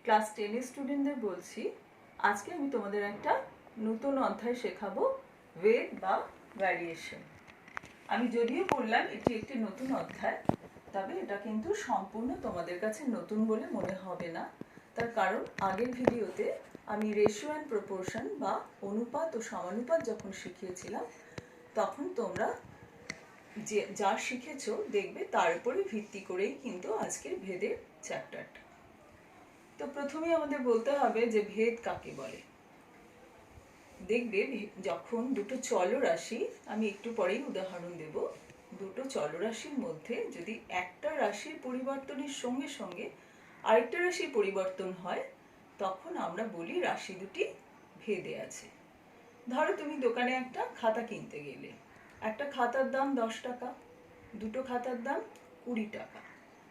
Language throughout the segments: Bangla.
ক্লাস 10 এর স্টুডেন্টদের বলছি, আজকে আমি তোমাদের একটা নতুন অধ্যায় শেখাবো, ওয়েট বা ভ্যারিয়েশন। আমি যদিও বললাম এটি একটি নতুন অধ্যায়, তবে এটা কিন্তু সম্পূর্ণ তোমাদের কাছে নতুন বলে মনে হবে না। তার কারণ আগের ভিডিওতে আমি রেশিও অ্যান্ড প্রপোর্শন বা অনুপাত ও সমানুপাত যখন শিখিয়েছিলাম, তখন তোমরা যে যা শিখেছো দেখবে তার উপরে ভিত্তি করেই কিন্তু আজকের ভেদের চ্যাপ্টারটা। তো প্রথমেই আমাদের বলতে হবে যে ভেদ কাকে বলে। দেখবে যখন দুটো চলরাশি, আমি একটু পরেই উদাহরণ দেব, দুটো চলরাশির মধ্যে যদি একটা রাশির পরিবর্তনের সঙ্গে সঙ্গে আরেকটা রাশির পরিবর্তন হয়, তখন আমরা বলি রাশি দুটি ভেদে আছে। ধরো তুমি দোকানে একটা খাতা কিনতে গেলে, একটা খাতার দাম 10 টাকা, দুটো খাতার দাম 20 টাকা,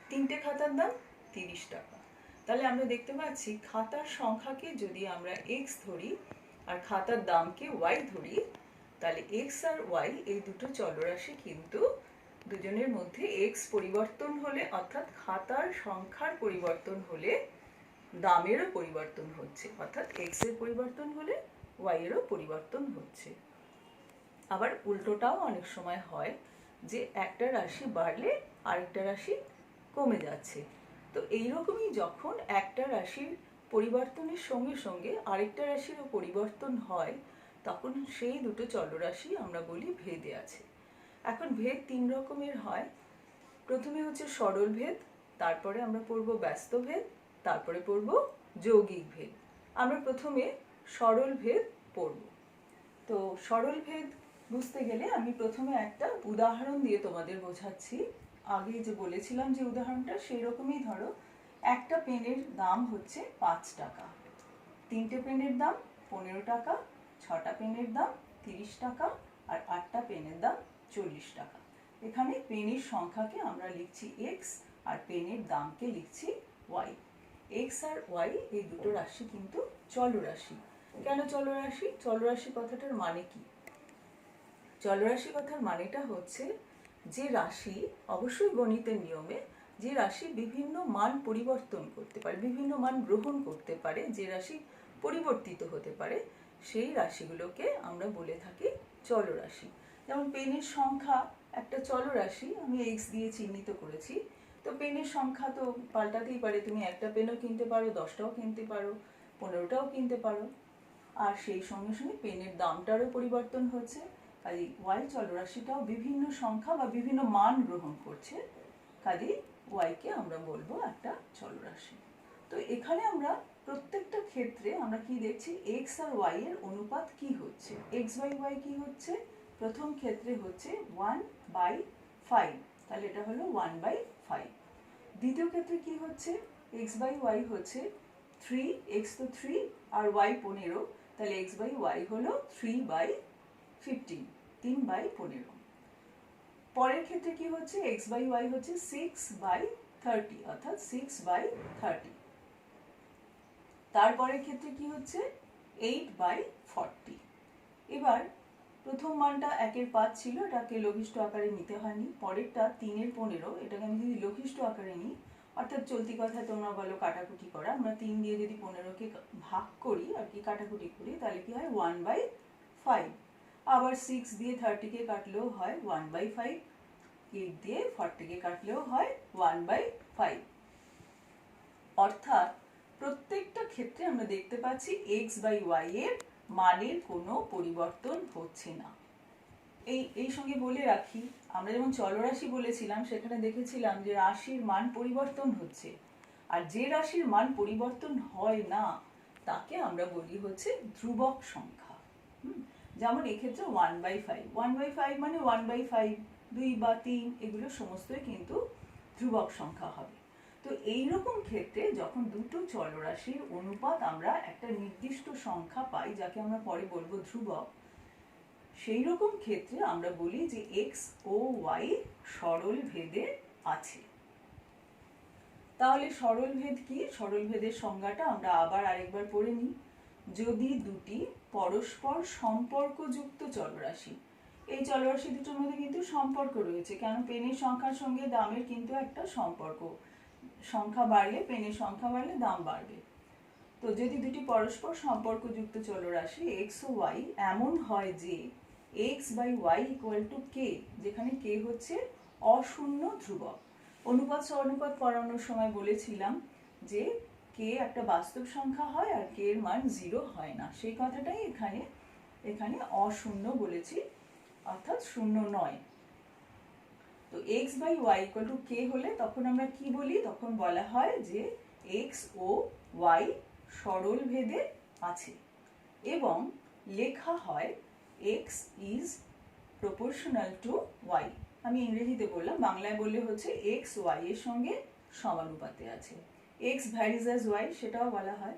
তিনটে খাতার দাম 30 টাকা। তাহলে আমরা দেখতে পাচ্ছি খাতার সংখ্যাকে যদি আমরা এক্স ধরি আর খাতার দামকে ওয়াই ধরি, তাহলে এক্স আর ওয়াই এই দুটো চলরাশি কিন্তু দুজনের মধ্যে এক্স পরিবর্তন হলে, অর্থাৎ খাতার সংখ্যার পরিবর্তন হলে দামেরও পরিবর্তন হচ্ছে, অর্থাৎ এক্স এর পরিবর্তন হলে ওয়াই এরও পরিবর্তন হচ্ছে। আবার উল্টোটাও অনেক সময় হয় যে একটা রাশি বাড়লে আরেকটা রাশি কমে যাচ্ছে। তো এইরকমই যখন একটা রাশির পরিবর্তনের সঙ্গে সঙ্গে আরেকটা রাশিরও পরিবর্তন হয়, তখন সেই দুটো চলরাশি আমরা বলি ভেদে আছে। এখন ভেদ 3 রকমের হয়। প্রথমে হচ্ছে সরল ভেদ, তারপরে আমরা পড়বো ব্যস্ত ভেদ, তারপরে পড়বো যৌগিক ভেদ। আমরা প্রথমে সরল ভেদ পড়ব। তো সরল ভেদ বুঝতে গেলে আমি প্রথমে একটা উদাহরণ দিয়ে তোমাদের বোঝাচ্ছি। আগে যে বলেছিলাম যে উদাহরণটা, সেই রকমই ধরো একটা পেনের দাম হচ্ছে 5 টাকা, তিনটে পেনের দাম 15 টাকা, ছটা পেনের দাম 30 টাকা, আর 8টা পেনের দাম 40 টাকা। এখানে পেনের সংখ্যাকে আমরা লিখছি এক্স আর পেনের দামকে লিখছি ওয়াই। এক্স আর ওয়াই এই দুটো রাশি কিন্তু চলরাশি। কেন চলরাশি? চলরাশি কথাটার মানে কি? চলরাশি কথার মানেটা হচ্ছে যে রাশি, অবশ্যই গণিতের নিয়মে, যে রাশি বিভিন্ন মান পরিবর্তন করতে পারে, বিভিন্ন মান গ্রহণ করতে পারে, যে রাশি পরিবর্তিত হতে পারে, সেই রাশিগুলোকে আমরা বলে থাকি চলরাশি। যেমন পেনের সংখ্যা একটা চলরাশি, আমি এক্স দিয়ে চিহ্নিত করেছি। তো পেনের সংখ্যা তো পাল্টাতেই পারে, তুমি একটা পেনও কিনতে পারো, 10টাও কিনতে পারো, 15টাও কিনতে পারো। আর সেই সঙ্গে সঙ্গে পেনের দামটারও পরিবর্তন হচ্ছে। কাজেই ওয়াই চলরাশিটাও বিভিন্ন সংখ্যা বা বিভিন্ন মান গ্রহণ করছে, কাজেই ওয়াইকে আমরা বলবো একটা চলরাশি। তো এখানে আমরা প্রত্যেকটা ক্ষেত্রে আমরা কি দেখছি, এক্স আর ওয়াই এর অনুপাত কি হচ্ছে। এক্স বাই ওয়াই কি হচ্ছে? প্রথম ক্ষেত্রে হচ্ছে 1/5, তাহলে এটা হলো 1/5। দ্বিতীয় ক্ষেত্রে কি হচ্ছে, এক্স বাই ওয়াই হচ্ছে 3, এক্স তো 3 আর ওয়াই 15, তাহলে এক্স বাই ওয়াই হলো 3/15, 3/15। পরের ক্ষেত্রে কি হচ্ছে, এক্স বাই ওয়াই হচ্ছে 6/30, অর্থাৎ 6/30। তারপরের ক্ষেত্রে কি হচ্ছে, 8/40। এবার প্রথম মানটা 1/5 ছিল, এটাকে লঘিষ্ঠ আকারে নিতে হয়নি। পরেরটা 3/15, এটাকে আমি যদি লঘিষ্ঠ আকারে নিই, অর্থাৎ চলতি কথায় তোমরা বলো কাটাকুটি করা, আমরা 3 দিয়ে যদি 15কে ভাগ করি আর কি কাটাকুটি করি, তাহলে কি হয় 1/5। আবার 6 দিয়ে 30কে কাটলেও হয় 1/5, 8 দিয়ে 40কে কাটলেও হয় 1/5। অর্থাৎ প্রত্যেকটা ক্ষেত্রে আমরা দেখতে পাচ্ছি এক্স বাই ওয়াই এর মানের কোনো পরিবর্তন হচ্ছে না। এই সঙ্গে বলে রাখি, আমরা যেমন চলরাশি বলেছিলাম, সেখানে দেখেছিলাম যে রাশির মান পরিবর্তন হচ্ছে, আর যে রাশির মান পরিবর্তন হয় না তাকে আমরা বলি হচ্ছে ধ্রুবক সংখ্যা। যেমন এক্ষেত্রে 1/5, 1/5 মানে 1/5, 2 বা 3, এগুলো সমস্তই কিন্তু ধ্রুবক সংখ্যা হবে। তো এইরকম ক্ষেত্রে যখন দুটো চলরাশির অনুপাত আমরা একটা নির্দিষ্ট সংখ্যা পাই, যাকে আমরা পরে বলবো ধ্রুবক, সেই রকম ক্ষেত্রে আমরা বলি যে এক্স ও ওয়াই সরল ভেদে আছে। তাহলে সরল ভেদ কি? সরল ভেদের সংজ্ঞাটা আমরা আবার আরেকবার পড়ে নিই। যদি দুটি পরস্পর সম্পর্কযুক্ত চলরাশি, এই চলরাশি দুটোর মধ্যে কিন্তু সম্পর্ক রয়েছে, কেন পেনের সংখ্যার সঙ্গে দামের কিন্তু একটা সম্পর্ক, সংখ্যা বাড়লে, পেনের সংখ্যা বাড়লে দাম বাড়বে। তো যদি দুটি পরস্পর সম্পর্কযুক্ত চলরাশি এক্স ও ওয়াই এমন হয় যে X by Y equal to K, যেখানে কে হচ্ছে অশূন্য ধ্রুবক। অনুপাত সহানুপাত পড়ানোর সময় বলেছিলাম যে কে একটা বাস্তব সংখ্যা হয় আর কে এর মান 0 হয় না, সেই কথাটাই এখানে অশূন্য বলেছি, অর্থাৎ শূন্য নয়। তো X by Y equal to K হলে তখন আমরা কি বলি, তখন বলা হয় যে এক্স ও ওয়াই সরল ভেদে আছে এবং লেখা হয় x is proportional to y. আমি ইংরেজিতে বললাম, বাংলায় বললে হচ্ছে এক্স ওয়াই এর সঙ্গে সমানুপাতে আছে। এক্স ভ্যারিজ অ্যাজ ওয়াই সেটাও বলা হয়।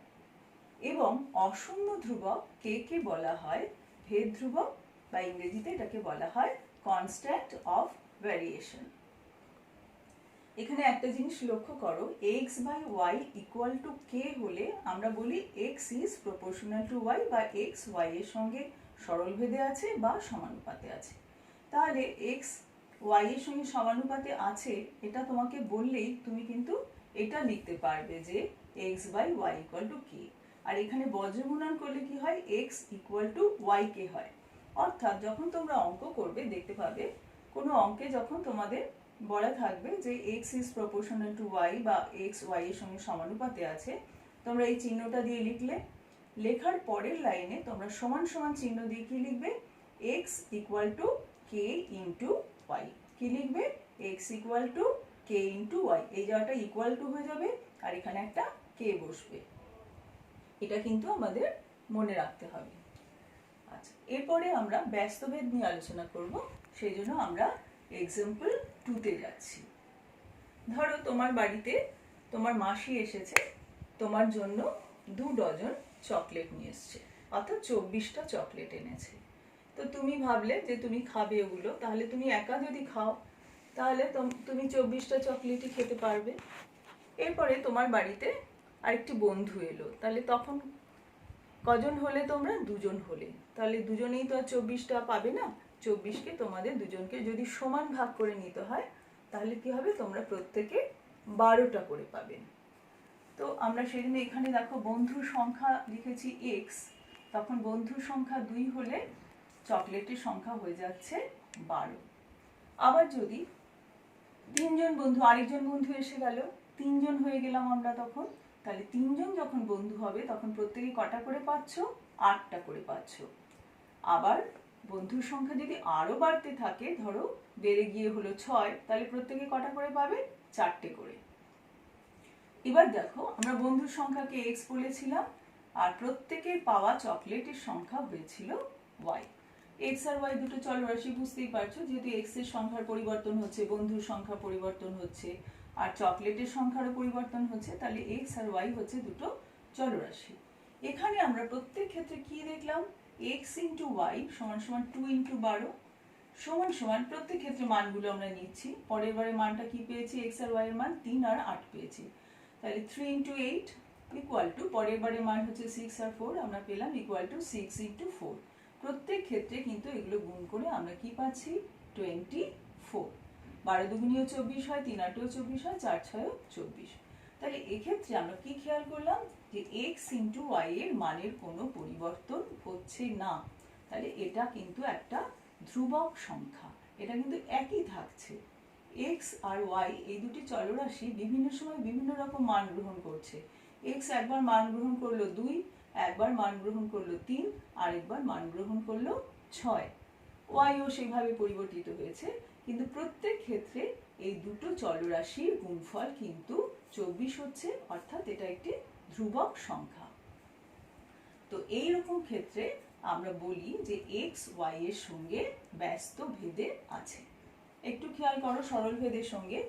এবং অশূন্য ধ্রুবক কে কে বলা হয় ভেদ ধ্রুবক, বা ইংরেজিতে এটাকে বলা হয় কনস্ট্যান্ট অফ ভ্যারিয়েশন। এখানে একটা জিনিস লক্ষ্য করো, X by Y equal to K হলে আমরা বলি X is proportional to Y, বা এক্স ওয়াই এর সঙ্গে সরল ভেদে আছে বা সমানুপাতে আছে। তাহলে এক্স ওয়াই এর সঙ্গে সমানুপাতে আছে এটা তোমাকে বললেই তুমি কিন্তু এটা লিখতে পারবে যে X by Y equal to K. আর এখানে বজ্রগুণন করলে কি হয়, X equal to Y K হয়। অর্থাৎ যখন তোমরা অঙ্ক করবে দেখতে পাবে কোনো অঙ্কে যখন তোমাদের বলা থাকবে যে x is proportional to Y বা এক্স ওয়াই এর সঙ্গে সমানুপাতে আছে, তোমরা এই চিহ্নটা দিয়ে লিখলে, লেখার পরের লাইনে তোমরা সমান সমান চিহ্ন দিয়ে কি লিখবে, x equal to k into y. কি লিখবে, x equal to k into y. এই জায়গাটা ইকুয়াল টু হয়ে যাবে আর এখানে একটা কে বসবে। এটা কিন্তু আমাদের মনে রাখতে হবে। আচ্ছা, এরপরে আমরা ব্যস্তভেদ নিয়ে আলোচনা করব, সেই জন্য আমরা এক্সাম্পল 2-তে যাচ্ছি। ধরো তোমার বাড়িতে তোমার মাসি এসেছে, তোমার জন্য 2 ডজন চকলেট নিয়ে এসছে, অর্থাৎ 24টা চকলেট এনেছে। তো তুমি ভাবলে যে তুমি খাবে ওগুলো, তাহলে তুমি একা যদি খাও তাহলে তুমি 24টা চকলেটই খেতে পারবে। এরপরে তোমার বাড়িতে আরেকটি বন্ধু এলো, তাহলে তখন কজন হলে তোমরা, 2 জন হলে, তাহলে দুজনেই তো আর 24টা পাবে না। 24কে তোমাদের দুজনকে যদি সমান ভাগ করে নিতে হয় তাহলে কি হবে, তোমরা প্রত্যেকে 12টা করে পাবে। তো আমরা সেদিন এখানে দেখো বন্ধুর সংখ্যা লিখেছি এক্স, তখন বন্ধুর সংখ্যা 2 হলে চকলেটের সংখ্যা হয়ে যাচ্ছে 12। আবার যদি 3 জন বন্ধু, আরেকজন বন্ধু এসে গেল, 3 জন হয়ে গেলাম আমরা তখন, তাহলে 3 জন যখন বন্ধু হবে তখন প্রত্যেকে কটা করে পাচ্ছ, 8টা করে পাচ্ছ। আবার বন্ধুর সংখ্যা যদি আরো বাড়তে থাকে, ধরো বেড়ে গিয়ে হলো 6, তাহলে প্রত্যেকে কটা করে পাবে, 4টে করে। এবার দেখো আমরা বন্ধুর সংখ্যাকে এক্স বলেছিলাম আর প্রত্যেকের পাওয়া চকলেটের সংখ্যা হয়েছিল ওয়াই। এক্স আর ওয়াই দুটো চলরাশি, বুঝতেই পারছো, যেহেতু এক্স এর সংখ্যার পরিবর্তন হচ্ছে, বন্ধুর সংখ্যা পরিবর্তন হচ্ছে আর চকলেটের সংখ্যারও পরিবর্তন হচ্ছে, তাহলে এক্স আর ওয়াই হচ্ছে দুটো চলরাশি। এখানে আমরা প্রত্যেক ক্ষেত্রে কি দেখলাম, এক্স ইন্টু ওয়াই সমান সমান 2 ইন্টু 12 সমান সমান, প্রত্যেক ক্ষেত্রে মানগুলো আমরা নিচ্ছি। পরের বারে মানটা কি পেয়েছি, এক্স আর ওয়াই এর মান 3 আর 8 পেয়েছি, তাহলে 3 ইন্টু 8 ইকুয়াল টু, পরের বারে মান হচ্ছে 6 আর 4, আমরা পেলাম ইকুয়াল টু 6 ইন্টু 4। প্রত্যেক ক্ষেত্রে কিন্তু এগুলো গুণ করে আমরা কি পাচ্ছি, 24। 12 দুগুণীয় 24 হয়, 3 8ও 24 হয়, 4 6ও 24। তাহলে এক্ষেত্রে আমরা কি খেয়াল করলাম যে এক্স ইন্টু ওয়াই এর মানের কোনো পরিবর্তন হচ্ছে না, তাহলে এটা কিন্তু একটা ধ্রুবক সংখ্যা, এটা কিন্তু একই থাকছে। এক্স আর ওয়াই এই দুটি চলরাশি বিভিন্ন সময় বিভিন্ন রকম মান গ্রহণ করছে। এক্স একবার মান গ্রহণ করলো 2, একবার মান গ্রহণ করলো 3, আরেকবার মান গ্রহণ করলো 6। ওয়াইও সেভাবে পরিবর্তিত হয়েছে, কিন্তু প্রত্যেক ক্ষেত্রে এই দুটো চলরাশির গুণফল কিন্তু 24 হচ্ছে, অর্থাৎ এটা একটি ধ্রুবক সংখ্যা। তো এইরকম ক্ষেত্রে আমরা বলি যে এক্স ওয়াই এর সঙ্গে ব্যস্ত ভেদে আছে। একটু খেয়াল করো সরল ভেদের সঙ্গে,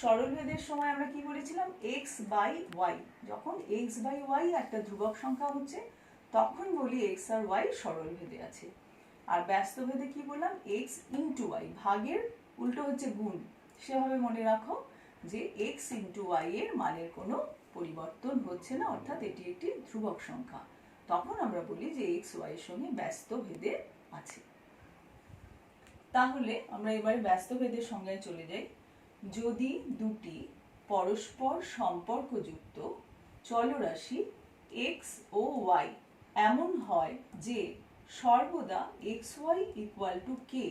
সরল ভেদের সময় আমরা কি বলেছিলাম, এক্স বাই ওয়াই, যখন এক্স বাই ওয়াই একটা ধ্রুবক সংখ্যা হচ্ছে তখন বলি এক্স আর ওয়াই সরল ভেদে আছে। আর ব্যস্ত ভেদে কি বললাম, এক্স ইন্টু ওয়াই, ভাগের উল্টো হচ্ছে গুণ, সেভাবে মনে রাখো যে এক্স ইন্টু ওয়াই এর মানের কোনো পরিবর্তন হচ্ছে না, অর্থাৎ এটি একটি ধ্রুবক সংখ্যা, তখন আমরা বলি যে এক্স ওয়াই এর সঙ্গে ব্যস্ত ভেদে আছে। তাহলে আমরা এবারে ব্যস্ত ভেদের সংজ্ঞায় চলে যাই। যদি দুটি পরস্পর সম্পর্কযুক্ত চলরাশি এক্স ও ওয়াই এমন হয় যে সর্বদা এক্স ওয়াই ইকুয়াল টু কে।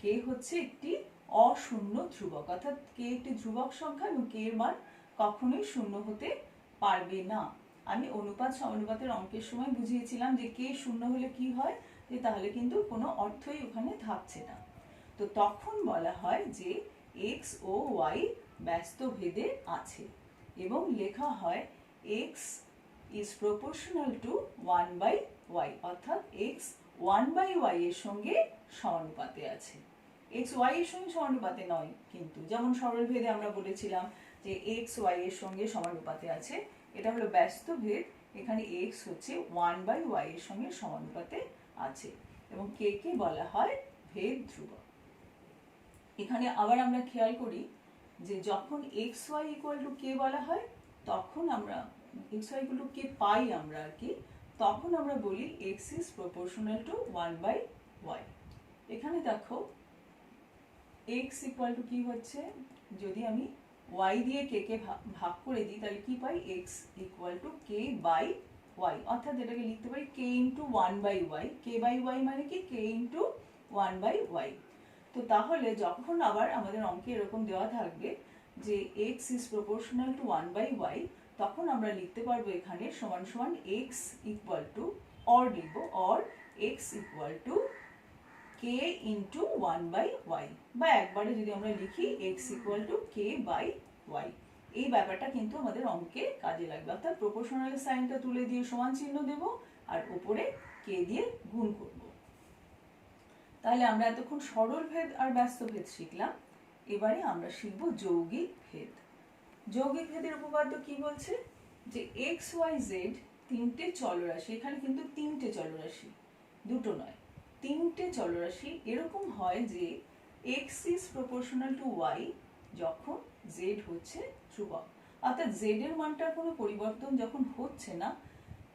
কে হচ্ছে একটি অশূন্য ধ্রুবক, অর্থাৎ কে একটি ধ্রুবক সংখ্যা এবং কে এর মান কখনোই শূন্য হতে পারবে না। আমি অনুপাত সমানুপাতের অঙ্কের সময় বুঝিয়েছিলাম যে কে শূন্য হলে কি হয়, যে তাহলে কিন্তু কোনো অর্থই ওখানে থাকছে না। তো তখন বলা হয় যে এক্স ও ওয়াই ব্যস্ত ভেদে আছে এবং লেখা হয় x is proportional two 1/y, অর্থাৎ এক্স 1/y এর সঙ্গে সমানুপাতে আছে। এক্স ওয়াই এর সঙ্গে সমানুপাতে নয় কিন্তু, যেমন সরল ভেদে আমরা বলেছিলাম যে এক্স ওয়াই এর সঙ্গে সমানুপাতে আছে, এটা হলো ব্যস্ত ভেদ। এখানে এক্স হচ্ছে 1/y এর সঙ্গে সমানুপাতে আছে এবং কে কে বলা হয় ভেদ ধ্রুবক। এখানে আবার আমরা খেয়াল করি যে যখন এক্স ওয়াই ইকুয়াল টু কে বলা হয় তখন আমরা এক্স ওয়াই ইকুয়াল টু কে পাই আমরা আর কি, তখন আমরা বলি X is proportional two 1/y। এখানে দেখো এক্স ইকুয়াল টু কি হচ্ছে, যদি আমি ওয়াই দিয়ে কে কে ভাগ করে দিই তাহলে কি পাই, X equal to K by Y, অর্থাৎ এটাকে লিখতে পারি K into 1/y। K by Y মানে কি, কে ইন্টু 1/y। তো তাহলে যখন আবার আমাদের অঙ্কে এরকম দেওয়া থাকবে যে x is proportional two 1/y, তখন আমরা লিখতে পারবো এখানে সমান সমান এক্স ইকুয়াল টু, অর লিখবো, or x equal to k into 1/y, বা একবারে যদি আমরা লিখি x equal to K by y. এই ব্যাপারটা কিন্তু আমাদের অঙ্কে কাজে লাগবে, অর্থাৎ প্রপোর্শনালের সাইনটা তুলে দিয়ে সমান চিহ্ন দেব আর উপরে কে দিয়ে গুণ করব। তাহলে আমরা এতক্ষণ সরল ভেদ আর ব্যস্ত ভেদ শিখলাম, এবারে আমরা শিখব যৌগিক ভেদ। যৌগিক ভেদের উপপাদ্য কি বলছে, যে এক্স ওয়াই জেড তিনটে চলরাশি, এখানে কিন্তু তিনটে চলরাশি, দুটো নয়, তিনটে চলরাশি এরকম হয় যে x is proportional to Y যখন জেড হচ্ছে ধ্রুবক, অর্থাৎ জেড এর মানটার কোনো পরিবর্তন যখন হচ্ছে না,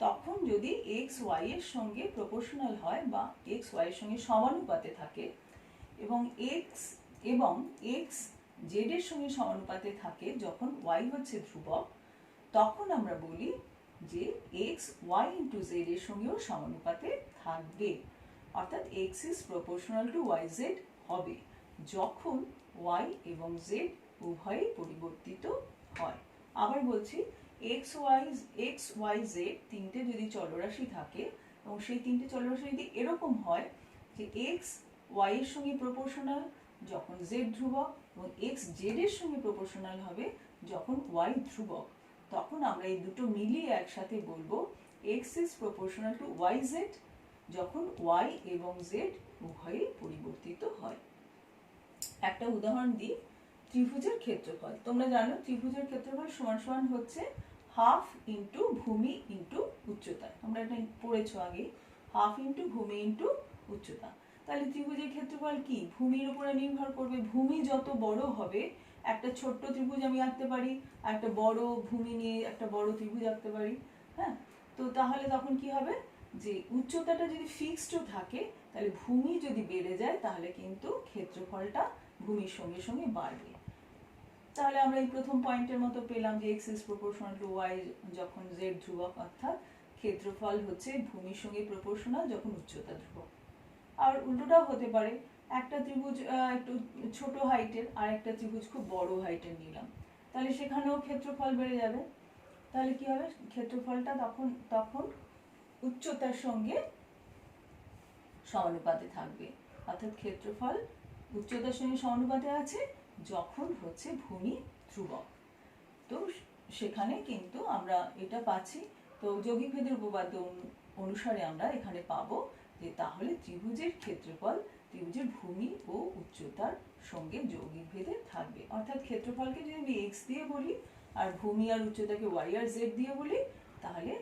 তখন যদি এক্স ওয়াই এর সঙ্গে প্রপোর্শনাল হয় বা এক্স ওয়াই এর সঙ্গে সমানুপাতে থাকে এবং এক্স জেড এর সঙ্গে সমানুপাতে থাকে যখন ওয়াই হচ্ছে ধ্রুবক, তখন আমরা বলি যে এক্স ওয়াই ইন্টু জেড এর সঙ্গেও সমানুপাতে থাকবে, অর্থাৎ x is proportional to y z হবে যখন ওয়াই এবং জেড উভয়ই পরিবর্তিত হয়। আবার বলছি, এক্স ওয়াই জেড তিনটে যদি চলরাশি থাকে এবং সেই তিনটে চলরাশি যদি এরকম হয় যে এক্স ওয়াই এর সঙ্গে প্রপোর্শনাল যখন জেড ধ্রুবক এবং এক্স জেড এর সঙ্গে প্রপোর্শনাল হবে যখন ওয়াই ধ্রুবক, তখন আমরা এই দুটো মিলিয়ে একসাথে বলবো x is proportional to y z যখন ওয়াই এবং জেড উভয়ই পরিবর্তিত হয়। একটা উদাহরণ দিই, ত্রিভুজের ক্ষেত্রফল। তোমরা জানো ত্রিভুজের ক্ষেত্রফল সমান সমান হচ্ছে হাফ ইন্টু ভূমি ইন্টু উচ্চতা, তোমরা এটা পড়েছো আগে, হাফ ইন্টু ভূমি ইন্টু উচ্চতা। তাহলে ত্রিভুজের ক্ষেত্রফল কি, ভূমির উপরে নির্ভর করবে। ভূমি যত বড় হবে, একটা ছোট্ট ত্রিভুজ আমি আঁকতে পারি, একটা বড় ভূমি নিয়ে একটা বড় ত্রিভুজ আঁকতে পারি, হ্যাঁ। তো তাহলে তখন কি হবে, যে উচ্চতাটা যদি ফিক্সড থাকে তাহলে ভূমি যদি বেড়ে যায় তাহলে কিন্তু ক্ষেত্রফলটা ভূমির সঙ্গে সঙ্গে বাড়বে। তাহলে আমরা এই প্রথম পয়েন্টের মতো পেলাম যে x is proportional to Y যখন জেড ধ্রুবক, অর্থাৎ ক্ষেত্রফল হচ্ছে ভূমির সঙ্গে প্রপোর্শনাল যখন উচ্চতা ধ্রুবক। আর উল্টোটাও হতে পারে, একটা ত্রিভুজ একটু ছোট হাইটের আর একটা ত্রিভুজ খুব বড় হাইটের নিলাম, তাহলে সেখানেও ক্ষেত্রফল বেড়ে যাবে। তাহলে কি হবে, ক্ষেত্রফলটা তখন উচ্চতার সঙ্গে সমানুপাতে থাকবে, অর্থাৎ ক্ষেত্রফল উচ্চতার সঙ্গে সমানুপাতে আছে যখন হচ্ছে ভূমি ধ্রুবক। তো সেখানে কিন্তু আমরা এটা পাচ্ছি। তো যৌগিক ভেদের উপপাদ্য অনুসারে আমরা এখানে পাবো যে তাহলে ত্রিভুজের ক্ষেত্রফল ত্রিভুজের ভূমি ও উচ্চতার সঙ্গে যৌগিক ভেদে থাকবে, অর্থাৎ ক্ষেত্রফলকে যদি আমি এক্স দিয়ে বলি আর ভূমি আর উচ্চতাকে ওয়াই আর জেড দিয়ে বলি, তাহলে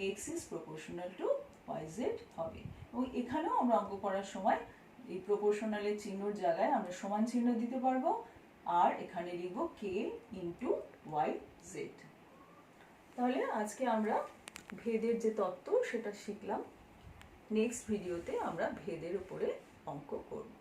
x is proportional to y z হবে। এবং এখানেও আমরা অঙ্ক করার সময় এই প্রপোর্শনালের চিহ্নর জায়গায় আমরা সমান চিহ্ন দিতে পারবো আর এখানে লিখব কে ইন্টু ওয়াই জেড। তাহলে আজকে আমরা ভেদের যে তত্ত্ব সেটা শিখলাম। নেক্সট ভিডিওতে আমরা ভেদের উপরে অঙ্ক করব।